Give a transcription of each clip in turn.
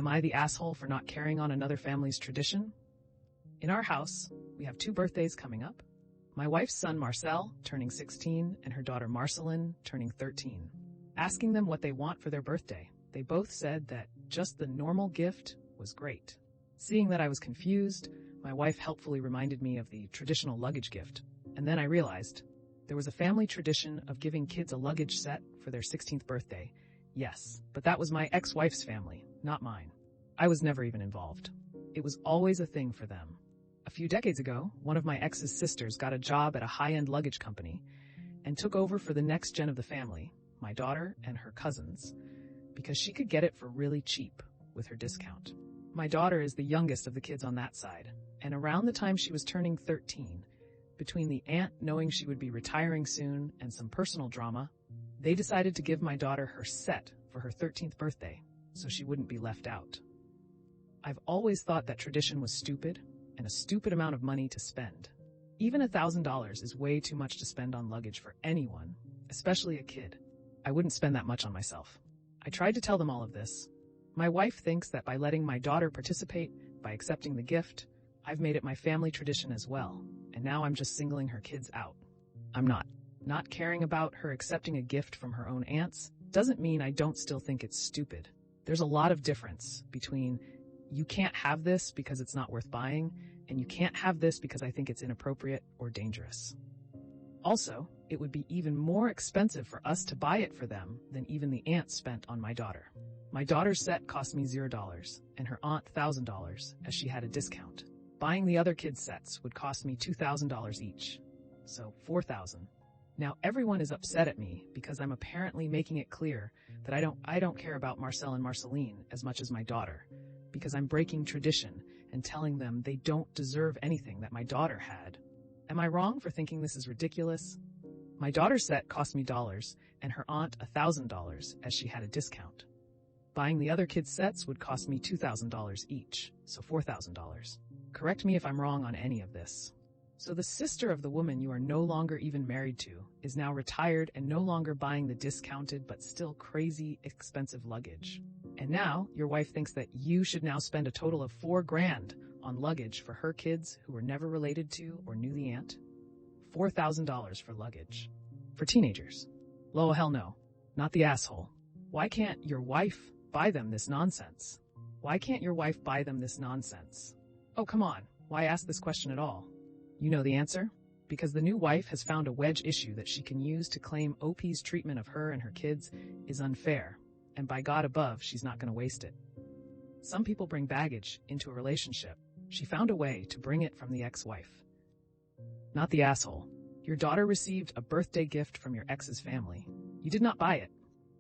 Am I the asshole for not carrying on another family's tradition? In our house, we have 2 birthdays coming up. My wife's son Marcel, turning 16, and her daughter Marceline, turning 13. Asking them what they want for their birthday, they both said that just the normal gift was great. Seeing that I was confused, my wife helpfully reminded me of the traditional luggage gift, and then I realized there was a family tradition of giving kids a luggage set for their 16th birthday. Yes, but that was my ex-wife's family, not mine. I was never even involved. It was always a thing for them. A few decades ago, one of my ex's sisters got a job at a high-end luggage company and took over for the next gen of the family, my daughter and her cousins, because she could get it for really cheap with her discount. My daughter is the youngest of the kids on that side, and around the time she was turning 13, between the aunt knowing she would be retiring soon and some personal drama, they decided to give my daughter her set for her 13th birthday so she wouldn't be left out. I've always thought that tradition was stupid and a stupid amount of money to spend. Even $1,000 is way too much to spend on luggage for anyone, especially a kid. I wouldn't spend that much on myself. I tried to tell them all of this. My wife thinks that by letting my daughter participate, by accepting the gift, I've made it my family tradition as well, and now I'm just singling her kids out. I'm not. Not caring about her accepting a gift from her own aunts doesn't mean I don't still think it's stupid. There's a lot of difference between you can't have this because it's not worth buying, and you can't have this because I think it's inappropriate or dangerous. Also, it would be even more expensive for us to buy it for them than even the aunt spent on my daughter. My daughter's set cost me $0 and her aunt $1,000 as she had a discount. Buying the other kids' sets would cost me $2,000 each, so $4,000. Now everyone is upset at me because I'm apparently making it clear that I don't care about Marcel and Marceline as much as my daughter, because I'm breaking tradition and telling them they don't deserve anything that my daughter had. Am I wrong for thinking this is ridiculous? My daughter's set cost me dollars and her aunt $1,000 as she had a discount. Buying the other kids' sets would cost me $2,000 each, so $4,000. Correct me if I'm wrong on any of this. So the sister of the woman you are no longer even married to is now retired and no longer buying the discounted but still crazy expensive luggage. And now your wife thinks that you should now spend a total of $4,000 on luggage for her kids who were never related to or knew the aunt. $4,000 for luggage. For teenagers. Oh, hell no. Not the asshole. Why can't your wife buy them this nonsense? Why can't your wife buy them this nonsense? Oh, come on. Why ask this question at all? You know the answer? Because the new wife has found a wedge issue that she can use to claim OP's treatment of her and her kids is unfair, and by God above, she's not going to waste it. Some people bring baggage into a relationship. She found a way to bring it from the ex-wife. Not the asshole. Your daughter received a birthday gift from your ex's family. You did not buy it.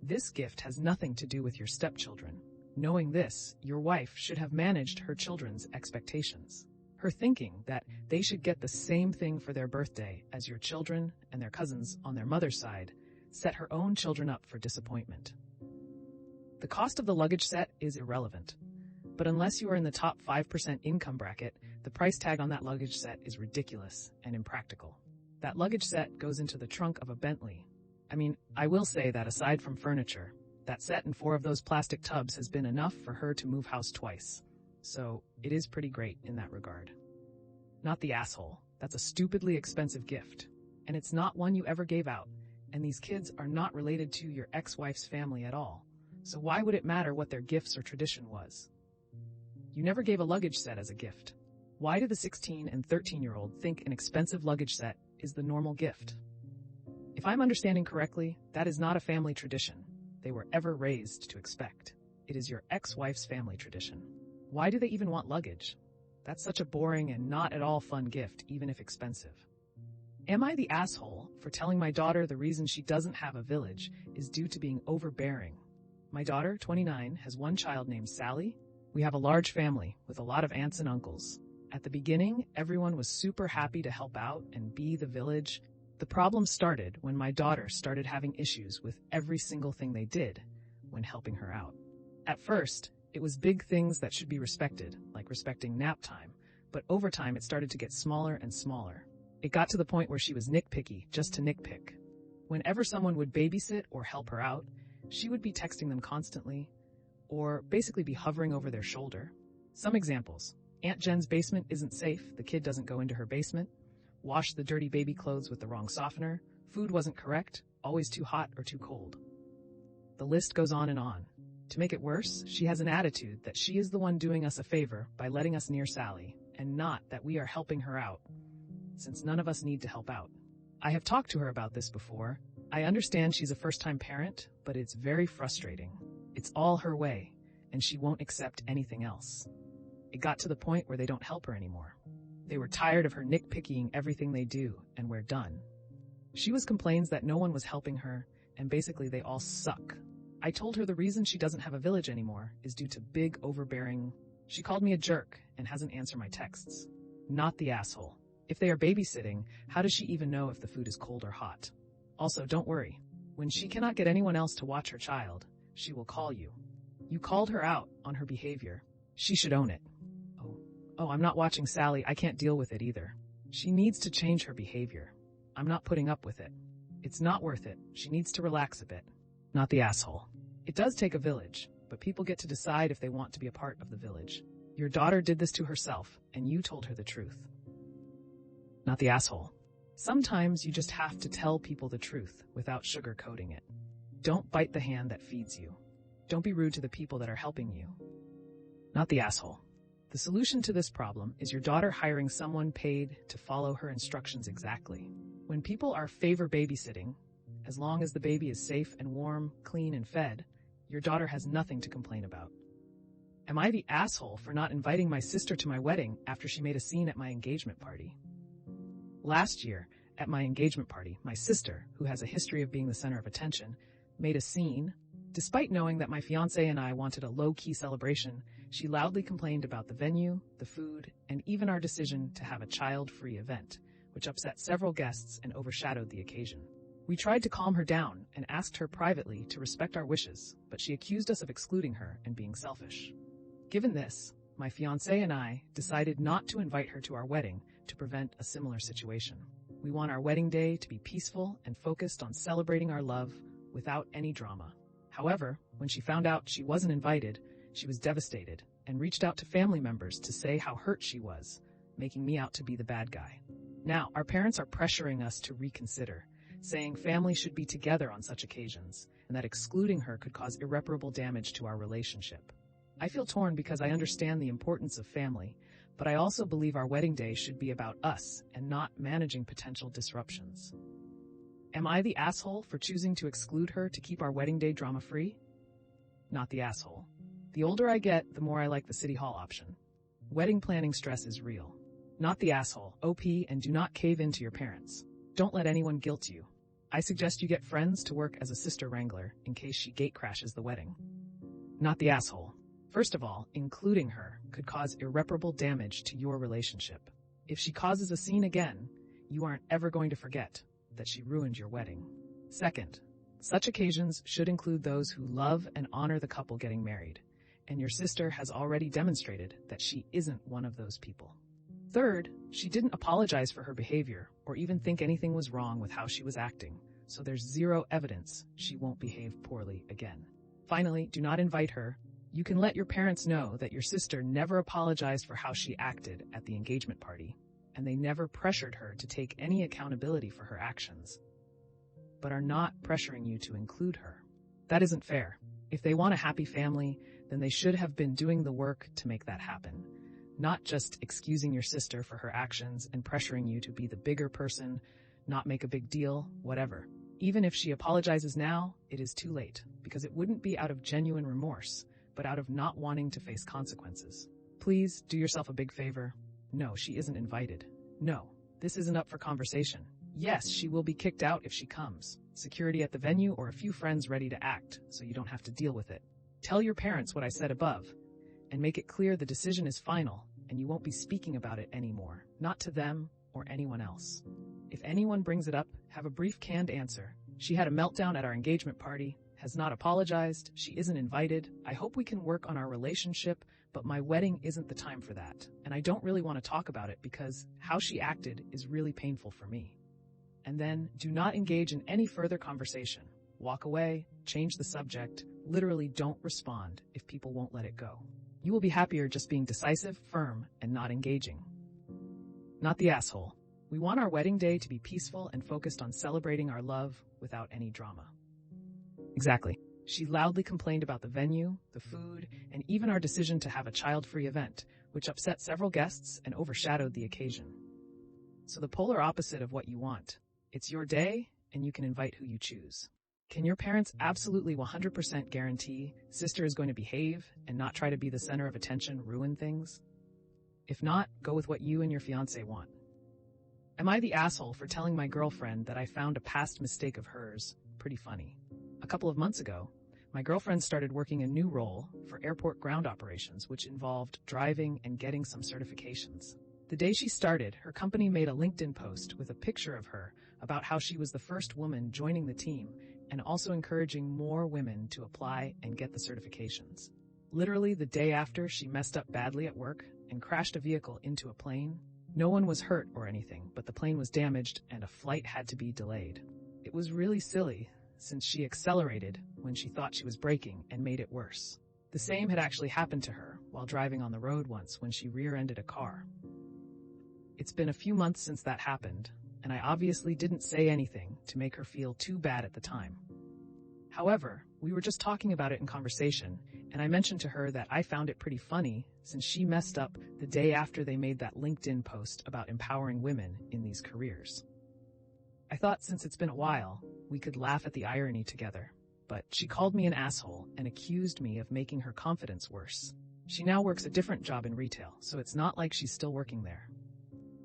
This gift has nothing to do with your stepchildren. Knowing this, your wife should have managed her children's expectations. Her thinking that they should get the same thing for their birthday as your children and their cousins on their mother's side set her own children up for disappointment. The cost of the luggage set is irrelevant, but unless you are in the top 5% income bracket, the price tag on that luggage set is ridiculous and impractical. That luggage set goes into the trunk of a Bentley. I mean, I will say that aside from furniture, that set and 4 of those plastic tubs has been enough for her to move house twice. So it is pretty great in that regard. Not the asshole. That's a stupidly expensive gift. And it's not one you ever gave out. And these kids are not related to your ex-wife's family at all. So why would it matter what their gifts or tradition was? You never gave a luggage set as a gift. Why do the 16 and 13-year-old think an expensive luggage set is the normal gift? If I'm understanding correctly, that is not a family tradition they were ever raised to expect. It is your ex-wife's family tradition. Why do they even want luggage? That's such a boring and not at all fun gift, even if expensive. Am I the asshole for telling my daughter the reason she doesn't have a village is due to being overbearing? My daughter, 29, has one child named Sally. We have a large family with a lot of aunts and uncles. At the beginning, everyone was super happy to help out and be the village. The problem started when my daughter started having issues with every single thing they did when helping her out. At first, it was big things that should be respected, like respecting nap time, but over time it started to get smaller and smaller. It got to the point where she was nitpicky just to nitpick. Whenever someone would babysit or help her out, she would be texting them constantly. or basically be hovering over their shoulder. Some examples: Aunt Jen's basement isn't safe, the kid doesn't go into her basement, wash the dirty baby clothes with the wrong softener, food wasn't correct, always too hot or too cold. The list goes on and on. To make it worse, she has an attitude that she is the one doing us a favor by letting us near Sally, and not that we are helping her out, since none of us need to help out. I have talked to her about this before. I understand she's a first-time parent, but it's very frustrating. It's all her way, and she won't accept anything else. It got to the point where they don't help her anymore. They were tired of her nitpicking everything they do, and we're done. She complains that no one was helping her, and basically they all suck. I told her the reason she doesn't have a village anymore is due to big overbearing. She called me a jerk and hasn't answered my texts. Not the asshole. If they are babysitting, how does she even know if the food is cold or hot? Also, don't worry. When she cannot get anyone else to watch her child, she will call you. You called her out on her behavior. She should own it. Oh, I'm not watching Sally. I can't deal with it either. She needs to change her behavior. I'm not putting up with it. It's not worth it. She needs to relax a bit. Not the asshole. It does take a village, but people get to decide if they want to be a part of the village. Your daughter did this to herself, and you told her the truth. Not the asshole. Sometimes you just have to tell people the truth without sugarcoating it. Don't bite the hand that feeds you. Don't be rude to the people that are helping you. Not the asshole. The solution to this problem is your daughter hiring someone paid to follow her instructions exactly. When people are favor babysitting, as long as the baby is safe and warm, clean and fed, your daughter has nothing to complain about. Am I the asshole for not inviting my sister to my wedding after she made a scene at my engagement party? Last year, at my engagement party, my sister, who has a history of being the center of attention, made a scene. Despite knowing that my fiancé and I wanted a low-key celebration, she loudly complained about the venue, the food, and even our decision to have a child-free event, which upset several guests and overshadowed the occasion. We tried to calm her down and asked her privately to respect our wishes, but she accused us of excluding her and being selfish. Given this, my fiancé and I decided not to invite her to our wedding to prevent a similar situation. We want our wedding day to be peaceful and focused on celebrating our love without any drama. However, when she found out she wasn't invited, she was devastated and reached out to family members to say how hurt she was, making me out to be the bad guy. Now, our parents are pressuring us to reconsider, saying family should be together on such occasions, and that excluding her could cause irreparable damage to our relationship. I feel torn because I understand the importance of family, but I also believe our wedding day should be about us and not managing potential disruptions. Am I the asshole for choosing to exclude her to keep our wedding day drama-free? Not the asshole. The older I get, the more I like the City Hall option. Wedding planning stress is real. Not the asshole. OP, and do not cave in to your parents. Don't let anyone guilt you. I suggest you get friends to work as a sister wrangler in case she gatecrashes the wedding. Not the asshole. First of all, including her could cause irreparable damage to your relationship. If she causes a scene again, you aren't ever going to forget that she ruined your wedding. Second, such occasions should include those who love and honor the couple getting married, and your sister has already demonstrated that she isn't one of those people. Third, she didn't apologize for her behavior or even think anything was wrong with how she was acting, so there's zero evidence she won't behave poorly again. Finally, do not invite her. You can let your parents know that your sister never apologized for how she acted at the engagement party, and they never pressured her to take any accountability for her actions, but are not pressuring you to include her. That isn't fair. If they want a happy family, then they should have been doing the work to make that happen, not just excusing your sister for her actions and pressuring you to be the bigger person, not make a big deal, whatever. Even if she apologizes now, it is too late, because it wouldn't be out of genuine remorse, but out of not wanting to face consequences. Please do yourself a big favor. No, she isn't invited. No, this isn't up for conversation. Yes, she will be kicked out if she comes. Security at the venue or a few friends ready to act, so you don't have to deal with it. Tell your parents what I said above, and make it clear the decision is final, and you won't be speaking about it anymore, not to them or anyone else. If anyone brings it up, have a brief canned answer. She had a meltdown at our engagement party, has not apologized, she isn't invited. I hope we can work on our relationship, but my wedding isn't the time for that, and I don't really want to talk about it because how she acted is really painful for me. And then, do not engage in any further conversation. Walk away, change the subject, Literally don't respond if people won't let it go. You will be happier just being decisive, firm, and not engaging. Not the asshole. We want our wedding day to be peaceful and focused on celebrating our love without any drama. Exactly. She loudly complained about the venue, the food, and even our decision to have a child-free event, which upset several guests and overshadowed the occasion. So the polar opposite of what you want. It's your day, and you can invite who you choose. Can your parents absolutely 100% guarantee sister is going to behave and not try to be the center of attention, ruin things? If not, go with what you and your fiancé want. Am I the asshole for telling my girlfriend that I found a past mistake of hers pretty funny? A couple of months ago, my girlfriend started working a new role for airport ground operations, which involved driving and getting some certifications. The day she started, her company made a LinkedIn post with a picture of her about how she was the first woman joining the team and also encouraging more women to apply and get the certifications. Literally the day after, she messed up badly at work and crashed a vehicle into a plane. No one was hurt or anything, but the plane was damaged and a flight had to be delayed. It was really silly, since she accelerated when she thought she was braking and made it worse. The same had actually happened to her while driving on the road once when she rear-ended a car. It's been a few months since that happened, and I obviously didn't say anything to make her feel too bad at the time. However, we were just talking about it in conversation, and I mentioned to her that I found it pretty funny since she messed up the day after they made that LinkedIn post about empowering women in these careers. I thought since it's been a while, we could laugh at the irony together, but she called me an asshole and accused me of making her confidence worse. She now works a different job in retail, so it's not like she's still working there.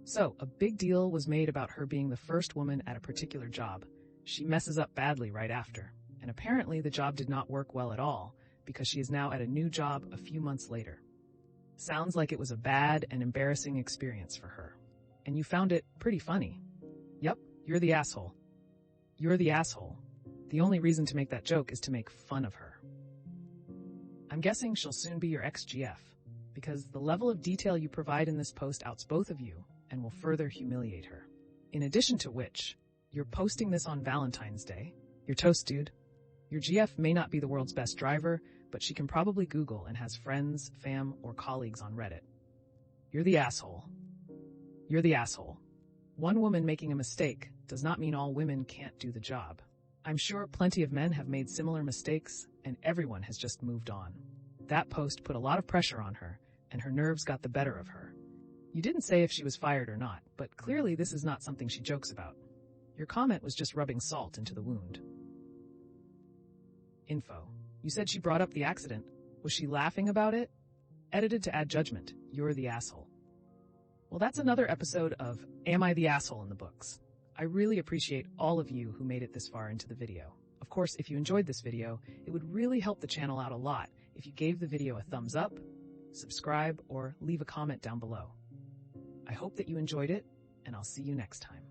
So, a big deal was made about her being the first woman at a particular job. She messes up badly right after, and apparently the job did not work well at all because she is now at a new job a few months later. Sounds like it was a bad and embarrassing experience for her. And you found it pretty funny. Yep, you're the asshole. You're the asshole. The only reason to make that joke is to make fun of her. I'm guessing she'll soon be your ex-GF, because the level of detail you provide in this post outs both of you and will further humiliate her. In addition to which, you're posting this on Valentine's Day. You're toast, dude. Your GF may not be the world's best driver, but she can probably Google and has friends, fam, or colleagues on Reddit. You're the asshole. You're the asshole. One woman making a mistake does not mean all women can't do the job. I'm sure plenty of men have made similar mistakes, and everyone has just moved on. That post put a lot of pressure on her, and her nerves got the better of her. You didn't say if she was fired or not, but clearly this is not something she jokes about. Your comment was just rubbing salt into the wound. Info. You said she brought up the accident. Was she laughing about it? Edited to add judgment. You're the asshole. Well, that's another episode of Am I the Asshole in the books. I really appreciate all of you who made it this far into the video. Of course, if you enjoyed this video, it would really help the channel out a lot if you gave the video a thumbs up, subscribe, or leave a comment down below. I hope that you enjoyed it, and I'll see you next time.